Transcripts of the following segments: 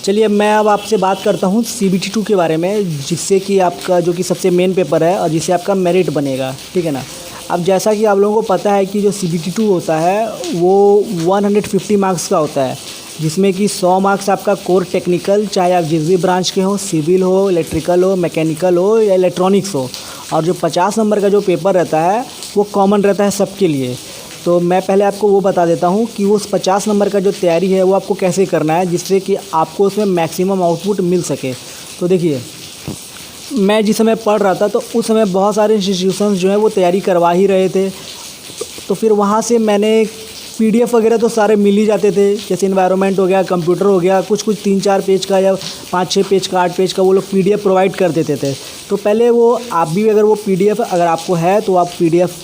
चलिए अब मैं अब आपसे बात करता हूँ CBT 2 के बारे में, जिससे कि आपका जो कि सबसे मेन पेपर है और जिससे आपका मेरिट बनेगा, ठीक है ना। अब जैसा कि आप लोगों को पता है कि जो CBT 2 होता है वो 150 मार्क्स का होता है, जिसमें कि 100 मार्क्स आपका कोर टेक्निकल, चाहे आप जिस भी ब्रांच के हो, सिविल हो, इलेक्ट्रिकल हो, मैकेनिकल हो या इलेक्ट्रॉनिक्स हो, और जो 50 नंबर का जो पेपर रहता है वो कॉमन रहता है सबके लिए। तो मैं पहले आपको वो बता देता हूँ कि उस 50 नंबर का जो तैयारी है वो आपको कैसे करना है, जिससे कि आपको उसमें मैक्सिमम आउटपुट मिल सके। तो देखिए, मैं जिस समय पढ़ रहा था तो उस समय बहुत सारे इंस्टीट्यूशंस जो हैं वो तैयारी करवा ही रहे थे, तो फिर वहाँ से मैंने PDF वगैरह तो सारे मिल ही जाते थे, जैसे इन्वायरमेंट हो गया, कंप्यूटर हो गया, कुछ 3-4 पेज का या 5-6 पेज का, 8 पेज का वो लोग PDF प्रोवाइड कर देते थे। तो पहले वो आप भी अगर वो PDF अगर आपको है तो आप PDF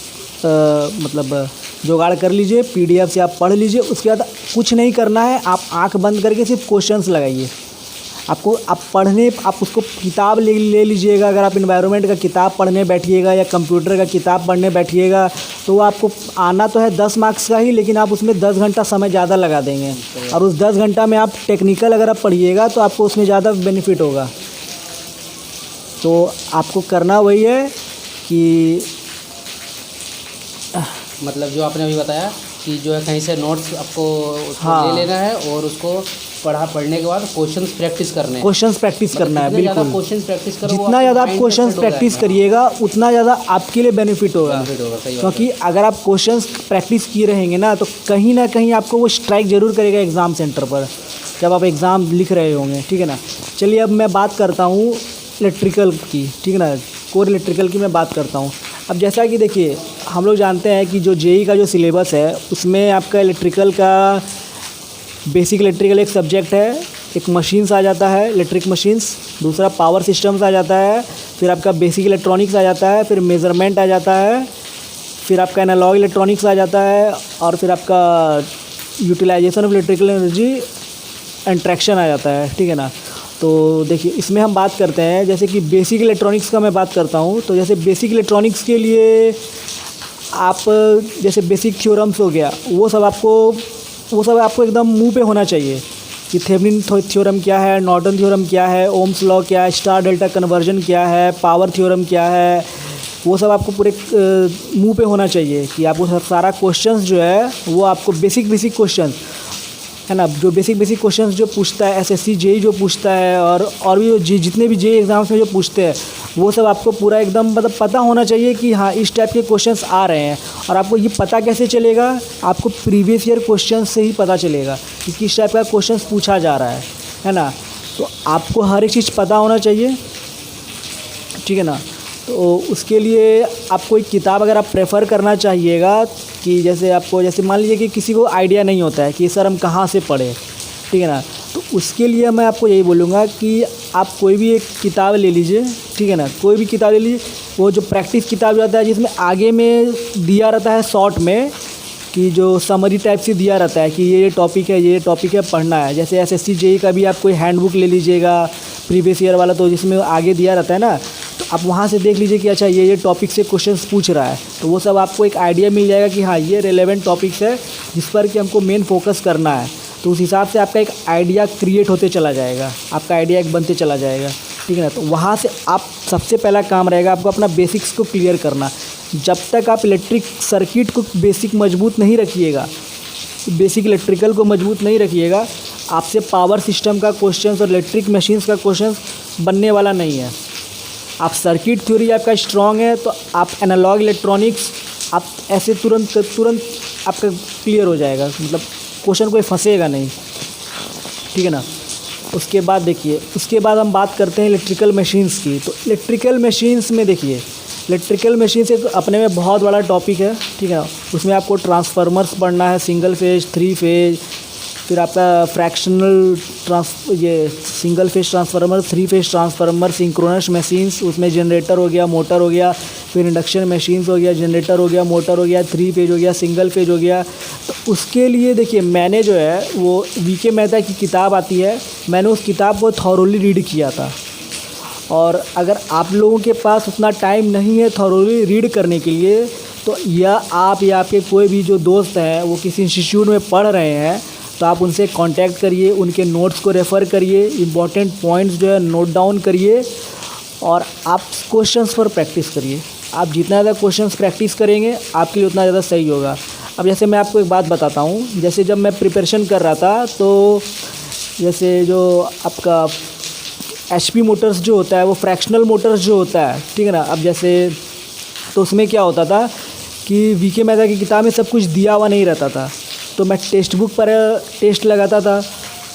मतलब जुगाड़ कर लीजिए, PDF से आप पढ़ लीजिए। उसके बाद कुछ नहीं करना है, आप आंख बंद करके सिर्फ क्वेश्चंस लगाइए। आपको आप पढ़ने आप उसको किताब ले लीजिएगा। अगर आप इन्वायरमेंट का किताब पढ़ने बैठिएगा या कंप्यूटर का किताब पढ़ने बैठिएगा तो आपको आना तो है 10 मार्क्स का ही, लेकिन आप उसमें 10 घंटा समय ज़्यादा लगा देंगे, और उस 10 घंटा में आप टेक्निकल अगर आप पढ़िएगा तो आपको उसमें ज़्यादा बेनिफिट होगा। तो आपको करना वही है कि मतलब जो आपने अभी बताया कि जो है कहीं से नोट्स आपको उसको हाँ, ले लेना है और उसको पढ़ने के बाद क्वेश्चंस प्रैक्टिस करने हैं। क्वेश्चंस प्रैक्टिस करना है, बिल्कुल। क्वेश्चंस प्रैक्टिस करो, जितना ज़्यादा आप क्वेश्चंस प्रैक्टिस करिएगा उतना ज़्यादा आपके लिए बेनिफिट होगा। क्योंकि अगर आप क्वेश्चंस प्रैक्टिस किए रहेंगे ना तो कहीं ना कहीं आपको वो स्ट्राइक ज़रूर करेगा एग्ज़ाम सेंटर पर, जब आप एग्ज़ाम लिख रहे होंगे, ठीक है ना। चलिए अब मैं बात करता हूँ इलेक्ट्रिकल की, ठीक है ना, कोर इलेक्ट्रिकल की मैं बात करता हूँ। अब जैसा कि देखिए, हम लोग जानते हैं कि जो JEE का जो सिलेबस है उसमें आपका इलेक्ट्रिकल का बेसिक इलेक्ट्रिकल एक सब्जेक्ट है, एक मशीन्स आ जाता है, इलेक्ट्रिक मशीन्स, दूसरा पावर सिस्टम्स आ जाता है, फिर आपका बेसिक इलेक्ट्रॉनिक्स आ जाता है, फिर मेज़रमेंट आ जाता है, फिर आपका एनालॉग इलेक्ट्रॉनिक्स आ जाता है, और फिर आपका utilisation of electrical energy and traction आ जाता है, ठीक है ना। तो देखिए, इसमें हम बात करते हैं जैसे कि बेसिक इलेक्ट्रॉनिक्स का मैं बात करता हूँ। तो जैसे बेसिक इलेक्ट्रॉनिक्स के लिए आप जैसे बेसिक थ्योरम्स हो गया, वो सब आपको एकदम मुंह पे होना चाहिए कि थेवेनिन थ्योरम क्या है, नॉर्टन थ्योरम क्या है, ओम्स लॉ क्या है, स्टार डेल्टा कन्वर्जन क्या है, पावर थ्योरम क्या है, वो सब आपको पूरे मुंह पे होना चाहिए कि आपको सारा क्वेश्चंस जो है वो आपको बेसिक क्वेश्चंस है ना, जो बेसिक क्वेश्चंस जो पूछता है SSC JEE जो पूछता है, और भी जितने भी JEE एग्ज़ाम्स में जो पूछते हैं वो सब आपको पूरा एकदम मतलब पता होना चाहिए कि हाँ इस टाइप के क्वेश्चंस आ रहे हैं। और आपको ये पता कैसे चलेगा, आपको प्रीवियस ईयर क्वेश्चन से ही पता चलेगा कि किस टाइप का क्वेश्चंस पूछा जा रहा है ना। तो आपको हर एक चीज़ पता होना चाहिए, ठीक है ना। तो उसके लिए आप कोई किताब अगर आप प्रेफर करना चाहिएगा कि जैसे मान लीजिए कि किसी को आइडिया नहीं होता है कि सर हम कहाँ से पढ़ें, ठीक है ना, तो उसके लिए मैं आपको यही बोलूँगा कि आप कोई भी एक किताब ले लीजिए, ठीक है ना, कोई भी किताब ले लीजिए। वो जो प्रैक्टिस किताब जाता है जिसमें आगे में दिया रहता है शॉर्ट में कि जो समरी टाइप से दिया रहता है कि ये टॉपिक है, ये टॉपिक है, पढ़ना है। जैसे SSC JEE का भी आप कोई हैंडबुक ले लीजिएगा प्रीवियस ईयर वाला, तो जिसमें आगे दिया रहता है ना, तो आप वहाँ से देख लीजिए कि अच्छा ये टॉपिक से क्वेश्चंस पूछ रहा है, तो वो सब आपको एक आइडिया मिल जाएगा कि हाँ ये रेलेवेंट टॉपिक्स है जिस पर कि हमको मेन फोकस करना है। तो उस हिसाब से आपका एक आइडिया क्रिएट होते चला जाएगा, आपका आइडिया एक बनते चला जाएगा, ठीक है ना। तो वहाँ से आप सबसे पहला काम रहेगा आपको अपना बेसिक्स को क्लियर करना। जब तक आप इलेक्ट्रिक सर्किट को बेसिक मजबूत नहीं रखिएगा, बेसिक इलेक्ट्रिकल को मजबूत नहीं रखिएगा, आपसे पावर सिस्टम का क्वेश्चंस और इलेक्ट्रिक मशीन्स का क्वेश्चंस बनने वाला नहीं है। आप सर्किट थ्योरी आपका स्ट्रॉन्ग है तो आप एनालॉग इलेक्ट्रॉनिक्स आप ऐसे तुरंत आपका क्लियर हो जाएगा, मतलब क्वेश्चन कोई फंसेगा नहीं, ठीक है ना। उसके बाद देखिए, उसके बाद हम बात करते हैं इलेक्ट्रिकल मशीन्स की। तो इलेक्ट्रिकल मशीन्स में देखिए, इलेक्ट्रिकल मशीन से अपने में बहुत बड़ा टॉपिक है, ठीक है ना। उसमें आपको ट्रांसफार्मर्स पढ़ना है, सिंगल फेज, 3 फेज, फिर आपका फ्रैक्शनल ये single phase transformer, 3 phase transformer, synchronous machines, उसमें जनरेटर हो गया, मोटर हो गया, फिर इंडक्शन मशीन्स हो गया, जनरेटर हो गया, मोटर हो गया, 3 फेज हो गया, सिंगल फेज हो गया। तो उसके लिए देखिए, मैंने जो है वो VK मेहता की किताब आती है, मैंने उस किताब को थॉरोली रीड किया था। और अगर आप लोगों के पास उतना टाइम नहीं है थॉरोली रीड करने के लिए, तो या आप या आपके कोई भी जो दोस्त हैं वो किसी इंस्टीट्यूट में पढ़ रहे हैं, तो आप उनसे कांटेक्ट करिए, उनके नोट्स को रेफ़र करिए, इम्पॉर्टेंट पॉइंट्स जो है नोट डाउन करिए और आप क्वेश्चंस पर प्रैक्टिस करिए। आप जितना ज़्यादा क्वेश्चंस प्रैक्टिस करेंगे आपके लिए उतना ज़्यादा सही होगा। अब जैसे मैं आपको एक बात बताता हूँ, जैसे जब मैं प्रिपरेशन कर रहा था तो जैसे जो आपका एचपी मोटर्स जो होता है वो फ्रैक्शनल मोटर्स जो होता है, ठीक है ना। अब जैसे तो उसमें क्या होता था कि वीके मेहता की किताब में सब कुछ दिया हुआ नहीं रहता था, तो मैं टेक्स्ट बुक पर टेस्ट लगाता था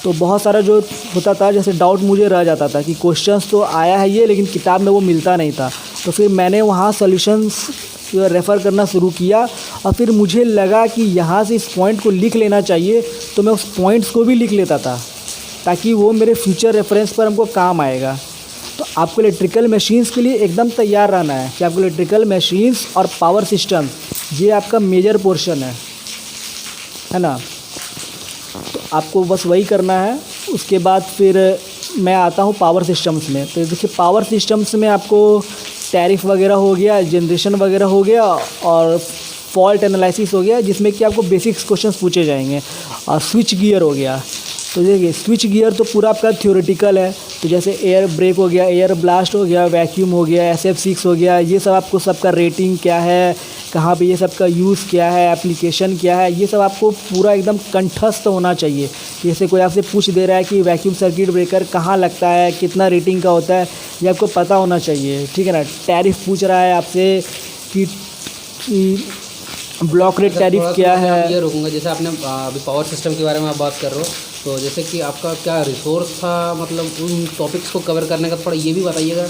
तो बहुत सारा जो होता था जैसे डाउट मुझे रह जाता था कि क्वेश्चंस तो आया है ये, लेकिन किताब में वो मिलता नहीं था। तो फिर मैंने वहाँ सॉल्यूशंस रेफ़र करना शुरू किया और फिर मुझे लगा कि यहाँ से इस पॉइंट को लिख लेना चाहिए, तो मैं उस पॉइंट्स को भी लिख लेता था ताकि वो मेरे फ्यूचर रेफरेंस पर हमको काम आएगा। तो आपको इलेक्ट्रिकल मशीन्स के लिए एकदम तैयार रहना है कि आपको इलेक्ट्रिकल मशीन्स और पावर सिस्टम ये आपका मेजर पोर्शन है ना। तो आपको बस वही करना है। उसके बाद फिर मैं आता हूँ पावर सिस्टम्स में। तो देखिए पावर सिस्टम्स में आपको टैरिफ वगैरह हो गया, जनरेशन वगैरह हो गया और फॉल्ट एनालिसिस हो गया, जिसमें कि आपको बेसिक्स क्वेश्चंस पूछे जाएंगे। और स्विच गियर हो गया, तो देखिए स्विच गियर तो पूरा आपका थ्योरेटिकल है। तो जैसे एयर ब्रेक हो गया, एयर ब्लास्ट हो गया, वैक्यूम हो गया, SF6 हो गया, ये सब आपको सबका रेटिंग क्या है, कहाँ पे ये सब का यूज़ क्या है, एप्लीकेशन क्या है, ये सब आपको पूरा एकदम कंठस्थ होना चाहिए। जैसे कोई आपसे पूछ दे रहा है कि वैक्यूम सर्किट ब्रेकर कहाँ लगता है, कितना रेटिंग का होता है, ये आपको पता होना चाहिए, ठीक है ना। टैरिफ पूछ रहा है आपसे कि ब्लॉक रेट टैरिफ क्या है। ये रोकूंगा, जैसे आपने अभी पावर सिस्टम के बारे में आप बात कर रहे हो, तो जैसे कि आपका क्या रिसोर्स था, मतलब उन टॉपिक्स को कवर करने का थोड़ा ये भी बताइएगा,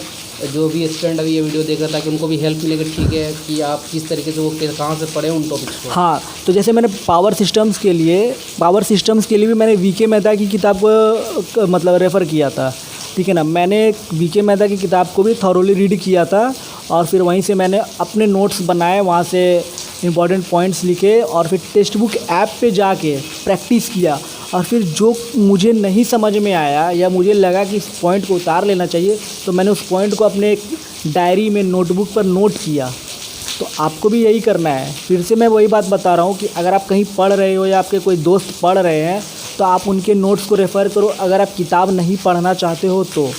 जो भी स्टूडेंट अभी ये वीडियो देख रहा है, ताकि उनको भी हेल्प मिलेगा, ठीक है, कि आप किस तरीके से वो कहाँ से पढ़े उन टॉपिक्स को। हाँ, तो जैसे मैंने पावर सिस्टम्स के लिए भी मैंने वीके मेहता की किताब को मतलब रेफ़र किया था, ठीक है ना। मैंने वीके मेहता की किताब को भी थॉरोली रीड किया था और फिर वहीं से मैंने अपने नोट्स बनाए, वहाँ से इम्पॉर्टेंट पॉइंट्स लिखे और फिर टेक्स्ट बुक ऐप पे जाके प्रैक्टिस किया। और फिर जो मुझे नहीं समझ में आया या मुझे लगा कि इस पॉइंट को उतार लेना चाहिए, तो मैंने उस पॉइंट को अपने डायरी में नोटबुक पर नोट किया। तो आपको भी यही करना है। फिर से मैं वही बात बता रहा हूँ कि अगर आप कहीं पढ़ रहे हो या आपके कोई दोस्त पढ़ रहे हैं तो आप उनके नोट्स को रेफ़र करो। अगर आप किताब नहीं पढ़ना चाहते हो तो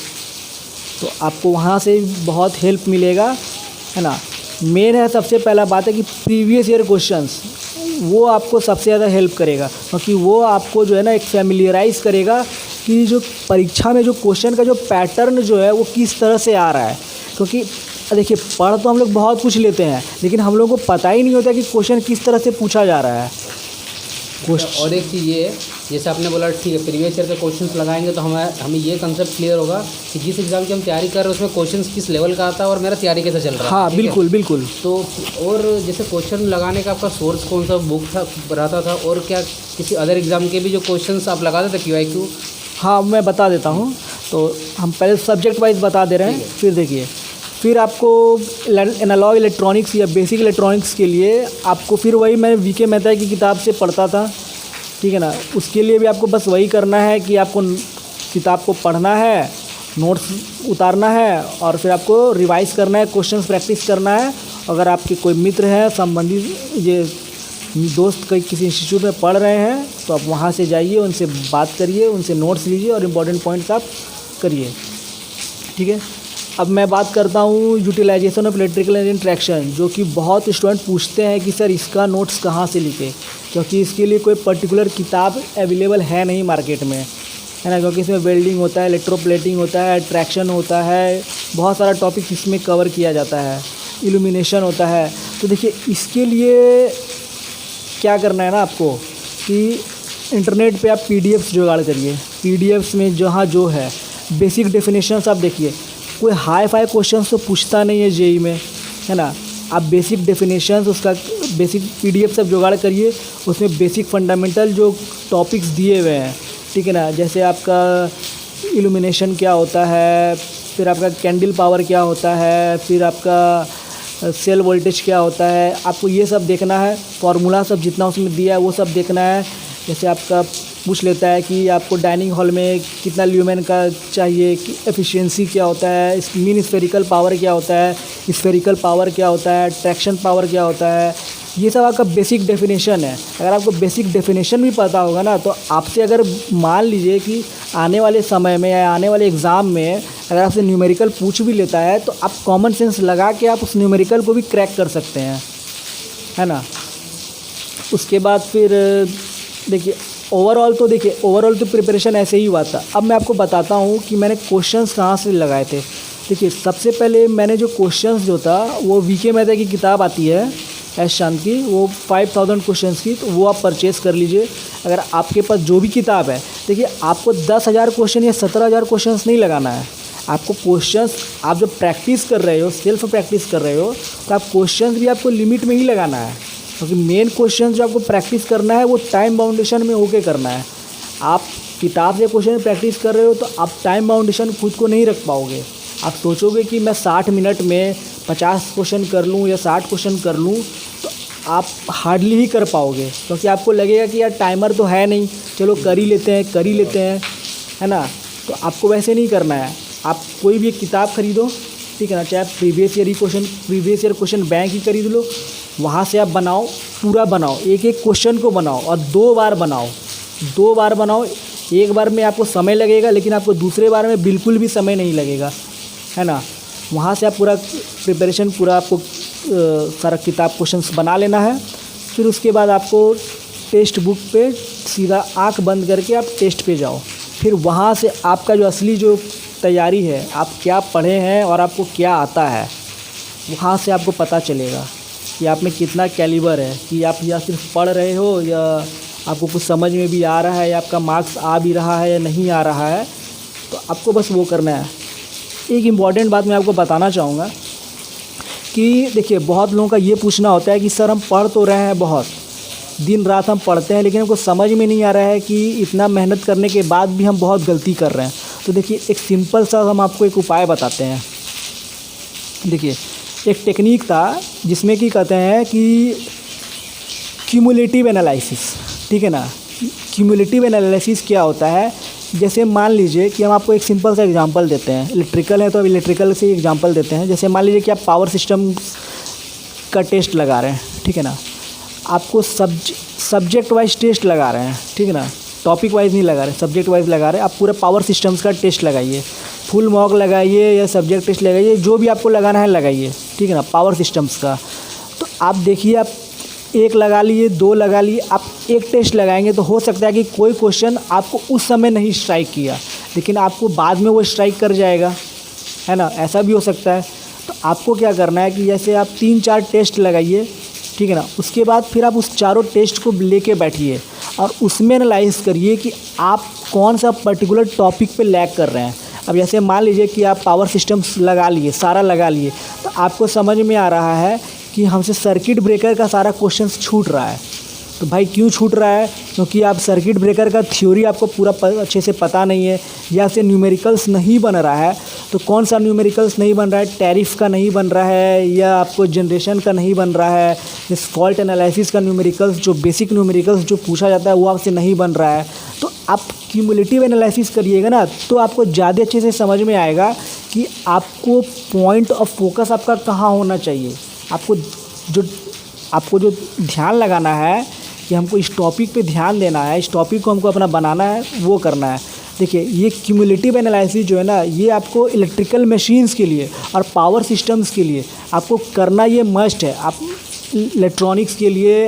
आपको वहाँ से बहुत हेल्प मिलेगा, है ना। मेन है सबसे पहला बात है कि प्रीवियस ईयर क्वेश्चंस वो आपको सबसे ज़्यादा हेल्प करेगा, क्योंकि वो आपको जो है ना एक फैमिलियराइज़ करेगा कि जो परीक्षा में जो क्वेश्चन का जो पैटर्न जो है वो किस तरह से आ रहा है। क्योंकि देखिए पढ़ तो हम लोग बहुत कुछ लेते हैं, लेकिन हम लोगों को पता ही नहीं होता कि क्वेश्चन किस तरह से पूछा जा रहा है। और एक चीज़ ये है, जैसे आपने बोला ठीक है प्रीवियस ईयर के क्वेश्चंस लगाएंगे तो हमें ये कंसेप्ट क्लियर होगा कि जिस एग्ज़ाम की हम तैयारी कर रहे हैं उसमें क्वेश्चंस किस लेवल का आता है और मेरा तैयारी कैसे चल रहा है। हाँ बिल्कुल बिल्कुल। तो और जैसे क्वेश्चन लगाने का आपका सोर्स कौन सा बुक था रहता था, और क्या किसी अदर एग्ज़ाम के भी जो क्वेश्चंस आप लगाते थे QIQ? हाँ मैं बता देता हूँ। तो हम पहले सब्जेक्ट वाइज बता दे रहे हैं, फिर देखिए फिर आपको एनालॉग इलेक्ट्रॉनिक्स या बेसिक इलेक्ट्रॉनिक्स के लिए आपको फिर वही मैं वीके मेहता की किताब से पढ़ता था, ठीक है ना। उसके लिए भी आपको बस वही करना है कि आपको किताब को पढ़ना है, नोट्स उतारना है और फिर आपको रिवाइज़ करना है, क्वेश्चंस प्रैक्टिस करना है। अगर आपके कोई मित्र हैं, संबंधित ये दोस्त कहीं किसी इंस्टीट्यूट में पढ़ रहे हैं तो आप वहाँ से जाइए, उनसे बात करिए, उनसे नोट्स लीजिए और इम्पॉर्टेंट पॉइंट्स आप करिए, ठीक है। अब मैं बात करता हूँ यूटिलाइजेशन ऑफ इलेक्ट्रिकल इंट्रैक्शन, जो कि बहुत स्टूडेंट पूछते हैं कि सर इसका नोट्स कहाँ से लिखे, क्योंकि इसके लिए कोई पर्टिकुलर किताब अवेलेबल है नहीं मार्केट में, है ना। क्योंकि इसमें वेल्डिंग होता है, इलेक्ट्रोप्लेटिंग होता है, ट्रैक्शन होता है, बहुत सारा टॉपिक इसमें कवर किया जाता है, इल्यूमिनेशन होता है। तो देखिए इसके लिए क्या करना है ना आपको कि इंटरनेट पे आप PDFs जुगाड़ करिए। PDFs में जहाँ जो है बेसिक डेफिनेशंस आप देखिए, कोई हाई फाई क्वेश्चंस तो पूछता नहीं है जेई में, है ना। आप बेसिक डेफिनेशंस उसका बेसिक PDF सब जुगाड़ करिए, उसमें बेसिक फंडामेंटल जो टॉपिक्स दिए हुए हैं, ठीक है ना। जैसे आपका इल्यूमिनेशन क्या होता है, फिर आपका कैंडल पावर क्या होता है, फिर आपका सेल वोल्टेज क्या होता है, आपको ये सब देखना है। फार्मूला सब जितना उसमें दिया है वो सब देखना है। जैसे आपका पूछ लेता है कि आपको डाइनिंग हॉल में कितना ल्यूमेन का चाहिए, कि एफिशिएंसी क्या होता है, मीन स्फेरिकल पावर क्या होता है, स्फेरिकल पावर क्या होता है, ट्रैक्शन पावर क्या होता है, ये सब आपका बेसिक डेफिनेशन है। अगर आपको बेसिक डेफिनेशन भी पता होगा ना, तो आपसे अगर मान लीजिए कि आने वाले समय में या आने वाले एग्ज़ाम में अगर आपसे न्यूमेरिकल पूछ भी लेता है, तो आप कॉमन सेंस लगा के आप उस न्यूमेरिकल को भी क्रैक कर सकते हैं, है ना। उसके बाद फिर देखिए ओवरऑल तो प्रिपरेशन ऐसे ही हुआ था। अब मैं आपको बताता हूँ कि मैंने क्वेश्चंस कहाँ से लगाए थे। देखिए सबसे पहले मैंने जो क्वेश्चंस जो था वो वीके मेहता की किताब आती है एस शांत की, वो 5000 क्वेश्चंस की, तो वो आप परचेज़ कर लीजिए। अगर आपके पास जो भी किताब है, देखिए आपको 10,000 क्वेश्चन या 17,000 क्वेश्चंस नहीं लगाना है। आपको क्वेश्चंस, आप जब प्रैक्टिस कर रहे हो, सेल्फ प्रैक्टिस कर रहे हो, तो आप क्वेश्चंस भी आपको लिमिट में ही लगाना है, क्योंकि मेन क्वेश्चन जो आपको प्रैक्टिस करना है वो टाइम बाउंडेशन में होके करना है। आप किताब से क्वेश्चन प्रैक्टिस कर रहे हो तो आप टाइम बाउंडेशन खुद को नहीं रख पाओगे। आप सोचोगे कि मैं 60 मिनट में 50 क्वेश्चन कर लूँ या 60 क्वेश्चन कर लूँ, तो आप हार्डली ही कर पाओगे, क्योंकि आपको लगेगा कि यार टाइमर तो है नहीं, चलो कर ही लेते हैं, है ना। तो आपको वैसे नहीं करना है। आप कोई भी एक किताब खरीदो, ठीक है ना, चाहे आप प्रीवियस ईयर क्वेश्चन बैंक ही खरीद लो, वहाँ से आप बनाओ, पूरा बनाओ, एक एक क्वेश्चन को बनाओ और 2 बार बनाओ। एक बार में आपको समय लगेगा, लेकिन आपको दूसरे बार में बिल्कुल भी समय नहीं लगेगा, है ना। वहाँ से आप पूरा प्रिपरेशन आपको सारा किताब क्वेश्चंस बना लेना है। फिर उसके बाद आपको टेक्स्ट बुक पे सीधा आंख बंद करके आप टेस्ट पे जाओ। फिर वहाँ से आपका जो असली जो तैयारी है, आप क्या पढ़े हैं और आपको क्या आता है, वहाँ से आपको पता चलेगा कि आप में कितना कैलिबर है, कि आप या सिर्फ पढ़ रहे हो या आपको कुछ समझ में भी आ रहा है, या आपका मार्क्स आ भी रहा है या नहीं आ रहा है। तो आपको बस वो करना है। एक इम्पॉर्टेंट बात मैं आपको बताना चाहूँगा कि देखिए बहुत लोगों का ये पूछना होता है कि सर हम पढ़ तो रहे हैं, बहुत दिन रात हम पढ़ते हैं, लेकिन हमको समझ में नहीं आ रहा है कि इतना मेहनत करने के बाद भी हम बहुत गलती कर रहे हैं। तो देखिए एक सिंपल सा हम आपको एक उपाय बताते हैं। देखिए एक टेक्निक था जिसमें कि कहते हैं कि क्यूमुलेटिव एनालिसिस, ठीक है ना। क्यूमुलेटिव एनालिसिस क्या होता है, जैसे मान लीजिए कि हम आपको एक सिंपल सा एग्जांपल देते हैं। इलेक्ट्रिकल है तो अब इलेक्ट्रिकल से एग्जांपल देते हैं। जैसे मान लीजिए कि आप पावर सिस्टम का टेस्ट लगा रहे हैं, ठीक है ना। आपको सब्जेक्ट वाइज टेस्ट लगा रहे हैं, ठीक है ना, टॉपिक वाइज नहीं लगा रहे, सब्जेक्ट वाइज लगा रहे हैं। आप पूरा पावर सिस्टम्स का टेस्ट लगाइए, फुल मॉक लगाइए या सब्जेक्ट टेस्ट लगाइए, जो भी आपको लगाना है लगाइए, ठीक है ना, पावर सिस्टम्स का। तो आप देखिए, आप 1 लगा लिए, 2 लगा लिए, आप एक टेस्ट लगाएंगे तो हो सकता है कि कोई क्वेश्चन आपको उस समय नहीं स्ट्राइक किया, लेकिन आपको बाद में वो स्ट्राइक कर जाएगा, है ना, ऐसा भी हो सकता है। तो आपको क्या करना है कि जैसे आप 3-4 टेस्ट लगाइए, ठीक है ना, उसके बाद फिर आप उस चारों टेस्ट को लेके बैठिए और उसमें एनालाइज करिए कि आप कौन सा पर्टिकुलर टॉपिक पे लैग कर रहे हैं। अब जैसे मान लीजिए कि आप पावर सिस्टम्स लगा लिए, सारा लगा लिए, तो आपको समझ में आ रहा है कि हमसे सर्किट ब्रेकर का सारा क्वेश्चंस छूट रहा है। तो भाई क्यों छूट रहा है? क्योंकि आप सर्किट ब्रेकर का थ्योरी आपको पूरा अच्छे से पता नहीं है, या से न्यूमेरिकल्स नहीं बन रहा है। तो कौन सा न्यूमेरिकल्स नहीं बन रहा है? टैरिफ का नहीं बन रहा है, या आपको जनरेशन का नहीं बन रहा है, इस फॉल्ट एनालिसिस का न्यूमेरिकल्स, जो बेसिक न्यूमेरिकल्स जो पूछा जाता है वो आपसे नहीं बन रहा है। तो आप क्यूमुलेटिव एनालिसिस करिएगा ना, तो आपको ज़्यादा अच्छे से समझ में आएगा कि आपको पॉइंट ऑफ फोकस आपका कहाँ होना चाहिए। आपको जो ध्यान लगाना है कि हमको इस टॉपिक पे ध्यान देना है, इस टॉपिक को हमको अपना बनाना है, वो करना है। देखिए ये क्यूमुलेटिव एनालिसिस जो है ना, ये आपको इलेक्ट्रिकल मशीन्स के लिए और पावर सिस्टम्स के लिए आपको करना ये मस्ट है। आप इलेक्ट्रॉनिक्स के लिए,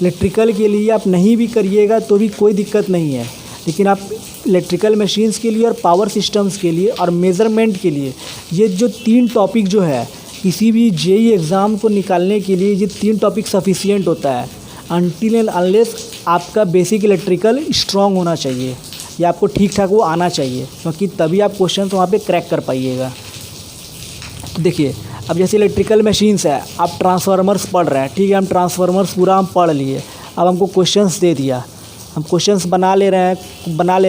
इलेक्ट्रिकल के लिए आप नहीं भी करिएगा तो भी कोई दिक्कत नहीं है, लेकिन आप इलेक्ट्रिकल मशीन्स के लिए और पावर सिस्टम्स के लिए और मेज़रमेंट के लिए, ये जो 3 टॉपिक जो है किसी भी जेईई एग्ज़ाम को निकालने के लिए, ये 3 टॉपिक सफिशिएंट होता है। अनटिल एंड अनलेस आपका बेसिक इलेक्ट्रिकल स्ट्रॉन्ग होना चाहिए, या आपको ठीक ठाक वो आना चाहिए, क्योंकि तभी आप क्वेश्चन वहाँ पे क्रैक कर पाइएगा। तो देखिए अब जैसे इलेक्ट्रिकल मशीन्स है, आप ट्रांसफार्मर्स पढ़ रहे हैं, ठीक है, हम ट्रांसफार्मर्स पूरा हम पढ़ लिए। अब हमको क्वेश्चंस दे दिया, हम क्वेश्चंस बना ले रहे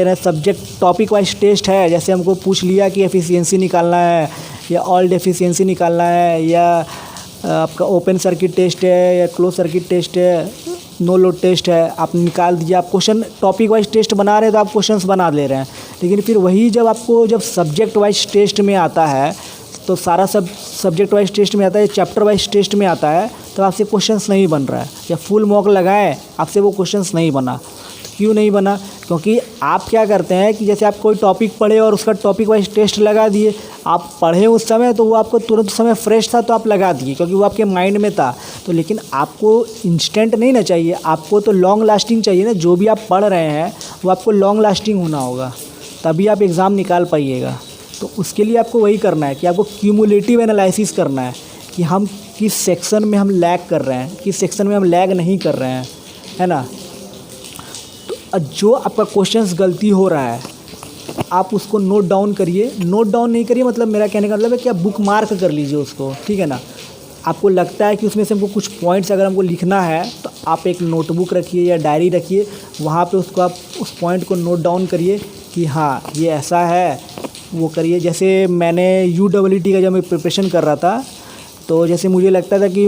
हैं। सब्जेक्ट टॉपिक वाइज टेस्ट है, जैसे हमको पूछ लिया कि एफिशिएंसी निकालना है, या ऑल एफिशिएंसी निकालना है, या आपका ओपन सर्किट टेस्ट है, या क्लोज सर्किट टेस्ट है, नो लोड टेस्ट है, आप निकाल दिया। आप क्वेश्चन टॉपिक वाइज टेस्ट बना रहे हैं तो आप क्वेश्चंस बना ले रहे हैं, लेकिन फिर वही जब सब्जेक्ट वाइज टेस्ट में आता है तो सारा सब सब्जेक्ट वाइज टेस्ट में आता है, चैप्टर वाइज टेस्ट में आता है, तो आपसे क्वेश्चंस नहीं बन रहा है, या फुल मॉक लगाए आपसे वो क्वेश्चंस नहीं बना। क्यों नहीं बना? क्योंकि आप क्या करते हैं कि जैसे आप कोई टॉपिक पढ़े और उसका टॉपिक वाइज टेस्ट लगा दिए, आप पढ़े उस समय तो वो आपको तुरंत समय फ्रेश था तो आप लगा दिए क्योंकि वो आपके माइंड में था। तो लेकिन आपको इंस्टेंट नहीं ना चाहिए, आपको तो लॉन्ग लास्टिंग चाहिए ना। जो भी आप पढ़ रहे हैं वो आपको लॉन्ग लास्टिंग होना होगा, तभी आप एग्ज़ाम निकाल पाइएगा। तो उसके लिए आपको वही करना है कि आपको क्यूमुलेटिव एनालिसिस करना है कि हम किस सेक्शन में हम लैग कर रहे हैं, किस सेक्शन में हम लैग नहीं कर रहे हैं, है ना। जो आपका क्वेश्चंस गलती हो रहा है आप उसको नोट डाउन करिए। नोट डाउन नहीं करिए, मतलब मेरा कहने का मतलब है कि आप बुक मार्क कर लीजिए उसको, ठीक है ना। आपको लगता है कि उसमें से हमको कुछ पॉइंट्स अगर हमको लिखना है तो आप एक नोटबुक रखिए या डायरी रखिए, वहाँ पे उसको आप उस पॉइंट को नोट डाउन करिए कि हाँ ये ऐसा है, वो करिए। जैसे मैंने UEET का जब मैं प्रिपरेशन कर रहा था तो जैसे मुझे लगता था कि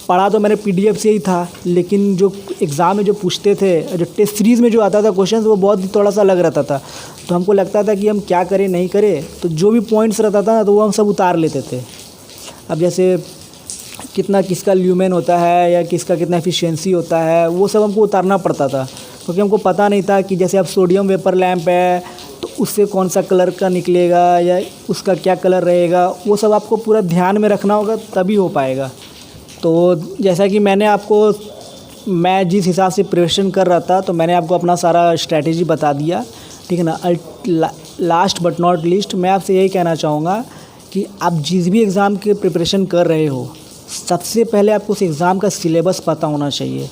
पढ़ा तो मैंने PDF से ही था, लेकिन जो एग्ज़ाम में जो पूछते थे, जो टेस्ट सीरीज़ में जो आता था क्वेश्चन, वो बहुत थोड़ा सा अलग रहता था। तो हमको लगता था कि हम क्या करें नहीं करें, तो जो भी पॉइंट्स रहता था ना तो वो हम सब उतार लेते थे। अब जैसे कितना किसका ल्यूमेन होता है या किसका कितना एफिशिएंसी होता है, वो सब हमको उतारना पड़ता था क्योंकि हमको पता नहीं था कि जैसे अब सोडियम वेपर लैंप है तो उससे कौन सा कलर का निकलेगा या उसका क्या कलर रहेगा, वो सब आपको पूरा ध्यान में रखना होगा तभी हो पाएगा। तो जैसा कि मैं जिस हिसाब से प्रिपरेशन कर रहा था तो मैंने आपको अपना सारा स्ट्रैटेजी बता दिया, ठीक है ना। लास्ट बट नॉट लीस्ट मैं आपसे यही कहना चाहूँगा कि आप जिस भी एग्ज़ाम के प्रिपरेशन कर रहे हो, सबसे पहले आपको उस एग्ज़ाम का सिलेबस पता होना चाहिए।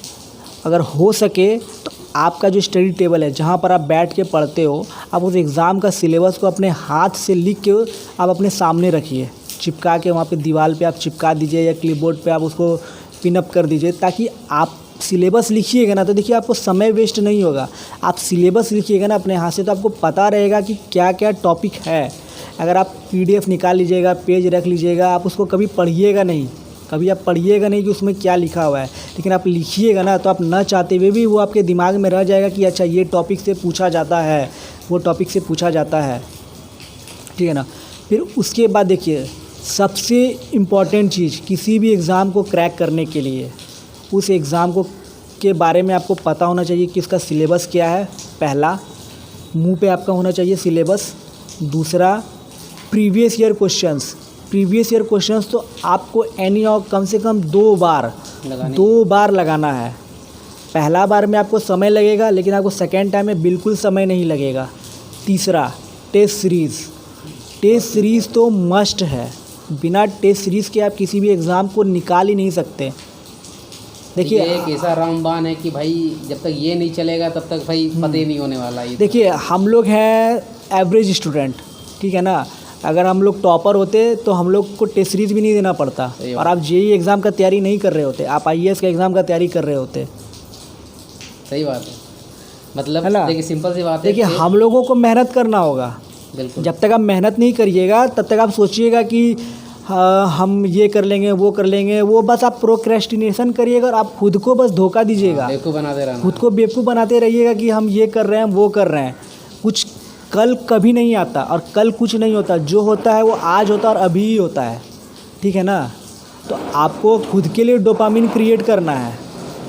अगर हो सके तो आपका जो स्टडी टेबल है जहाँ पर आप बैठ के पढ़ते हो, आप उस एग्ज़ाम का सिलेबस को अपने हाथ से लिख के आप अपने सामने रखिए, चिपका के वहाँ पे दीवार पे आप चिपका दीजिए या क्लिपबोर्ड पे आप उसको पिनअप कर दीजिए, ताकि आप सिलेबस लिखिएगा ना तो देखिए आपको समय वेस्ट नहीं होगा। आप सिलेबस लिखिएगा ना अपने हाथ से तो आपको पता रहेगा कि क्या क्या टॉपिक है। अगर आप PDF निकाल लीजिएगा, पेज रख लीजिएगा, आप उसको कभी पढ़िएगा नहीं, कभी आप पढ़िएगा नहीं कि उसमें क्या लिखा हुआ है, लेकिन आप लिखिएगा ना तो आप न चाहते हुए भी वो आपके दिमाग में रह जाएगा कि अच्छा ये टॉपिक से पूछा जाता है, वो टॉपिक से पूछा जाता है, ठीक है ना। फिर उसके बाद देखिए सबसे इम्पॉर्टेंट चीज़ किसी भी एग्ज़ाम को क्रैक करने के लिए उस एग्ज़ाम को के बारे में आपको पता होना चाहिए कि उसका सिलेबस क्या है। पहला, मुंह पे आपका होना चाहिए सिलेबस। दूसरा, प्रीवियस ईयर क्वेश्चंस तो आपको एनी और कम से कम 2 बार लगाना है। पहला बार में आपको समय लगेगा लेकिन आपको सेकेंड टाइम में बिल्कुल समय नहीं लगेगा। तीसरा, टेस्ट सीरीज़ तो मस्ट है, बिना टेस्ट सीरीज़ के आप किसी भी एग्ज़ाम को निकाल ही नहीं सकते। देखिए एक ऐसा रामबाण है कि भाई जब तक ये नहीं चलेगा तब तक भाई पते नहीं होने वाला ये। देखिए हम लोग हैं एवरेज स्टूडेंट, ठीक है ना। अगर हम लोग टॉपर होते तो हम लोग को टेस्ट सीरीज़ भी नहीं देना पड़ता और आप JEE एग्ज़ाम का तैयारी नहीं कर रहे होते, आप IAS का एग्ज़ाम का तैयारी कर रहे होते। सही बात है, मतलब देखिए सिंपल सी बात है। देखिए हम लोगों को मेहनत करना होगा, बिल्कुल। जब तक आप मेहनत नहीं करिएगा तब तक आप सोचिएगा कि हाँ हम ये कर लेंगे वो कर लेंगे, वो बस आप प्रोक्रेस्टिनेशन करिएगा और आप खुद को बस धोखा दीजिएगा, बेवकूफ़ बनाते रहना, खुद को बेवकूफ़ बनाते रहिएगा कि हम ये कर रहे हैं वो कर रहे हैं। कुछ कल कभी नहीं आता और कल कुछ नहीं होता, जो होता है वो आज होता है और अभी ही होता है, ठीक है ना। तो आपको खुद के लिए डोपामिन क्रिएट करना है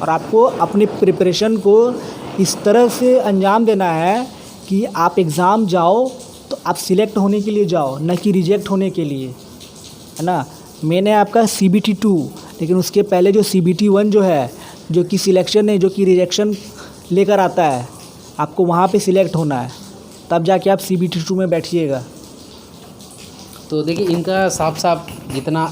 और आपको अपनी प्रिपरेशन को इस तरह से अंजाम देना है कि आप एग्ज़ाम जाओ तो आप सिलेक्ट होने के लिए जाओ, न कि रिजेक्ट होने के लिए, है ना। मैंने आपका CBT 2, लेकिन उसके पहले जो CBT 1 जो है, जो कि सिलेक्शन है, जो कि रिजेक्शन लेकर आता है, आपको वहाँ पे सिलेक्ट होना है, तब जाके आप CBT 2 में बैठिएगा। तो देखिए इनका साफ साफ जितना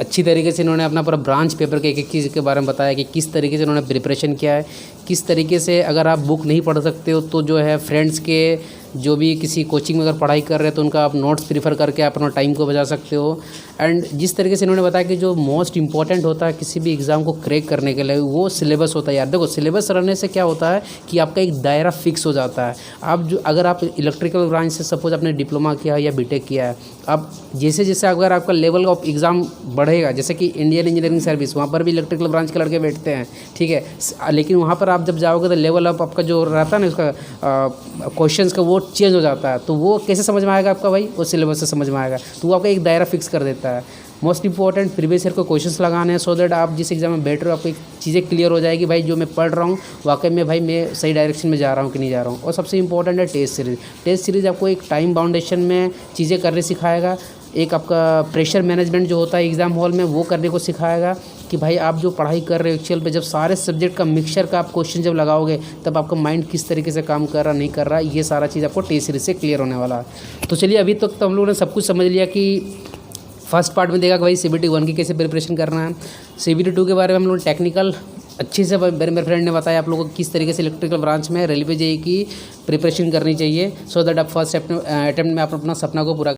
अच्छी तरीके से इन्होंने अपना पूरा ब्रांच पेपर के एक चीज़ के बारे में बताया कि किस तरीके से इन्होंने प्रिपरेशन किया है, किस तरीके से अगर आप बुक नहीं पढ़ सकते हो तो जो है फ्रेंड्स के जो भी किसी कोचिंग में अगर पढ़ाई कर रहे हैं तो उनका आप नोट्स प्रीफर करके अपना टाइम को बचा सकते हो। एंड जिस तरीके से इन्होंने बताया कि जो मोस्ट इंपॉर्टेंट होता है किसी भी एग्ज़ाम को क्रैक करने के लिए वो सिलेबस होता है। यार देखो सिलेबस रहने से क्या होता है कि आपका एक दायरा फिक्स हो जाता है। आप जो अगर आप इलेक्ट्रिकल ब्रांच से सपोज आपने डिप्लोमा किया है या बीटेक किया है, अब जैसे जैसे अगर आपका लेवल ऑफ एग्ज़ाम बढ़ेगा, जजैसे कि इंडियन इंजीनियरिंग सर्विस वहाँ पर भी इलेक्ट्रिकल ब्रांच के लड़के बैठते हैं, ठीक है, लेकिन वहाँ पर आप जब जाओगे तो लेवल अप आपका जो रहता है ना उसका क्वेश्चंस का वो वो चेंज हो जाता है। तो वो कैसे समझ में आएगा आपका भाई, वो सिलेबस से समझ में आएगा। तो वो आपका एक दायरा फिक्स कर देता है। मोस्ट इंपॉर्टेंट प्रीवियस ईयर को क्वेश्चंस लगाने हैं, सो दैट आप जिस एग्जाम में बैठ रहे हो आपको एक चीज़ें क्लियर हो जाएगी भाई, जो मैं पढ़ रहा हूँ वाकई में भाई मैं सही डायरेक्शन में जा रहा हूँ कि नहीं जा रहा हूँ। और सबसे इंपॉर्टेंट है टेस्ट सीरीज़। टेस्ट सीरीज़ आपको एक टाइम बाउंडेशन में चीज़ें करने सिखाएगा, एक आपका प्रेशर मैनेजमेंट जो होता है एग्ज़ाम हॉल में वो करने को सिखाएगा कि भाई आप जो पढ़ाई कर रहे हो एक्चुअल पे जब सारे सब्जेक्ट का मिक्सचर का आप क्वेश्चन जब लगाओगे तब आपका माइंड किस तरीके से काम कर रहा नहीं कर रहा, ये सारा चीज़ आपको टेस्ट सीरीज से क्लियर होने वाला है। तो चलिए अभी तक तो हम लोगों ने सब कुछ समझ लिया कि फर्स्ट पार्ट में देखा कि भाई CBT 1 की कैसे प्रिपरेशन करना है। CBT 2 के बारे में हम लोग टेक्निकल अच्छे से मेरे फ्रेंड ने बताया आप लोगों को किस तरीके से इलेक्ट्रिकल ब्रांच में रेलवे JEE की प्रिपरेशन करनी चाहिए, सो दैट आप फर्स्ट अटेम्प्ट में आप अपना सपना को पूरा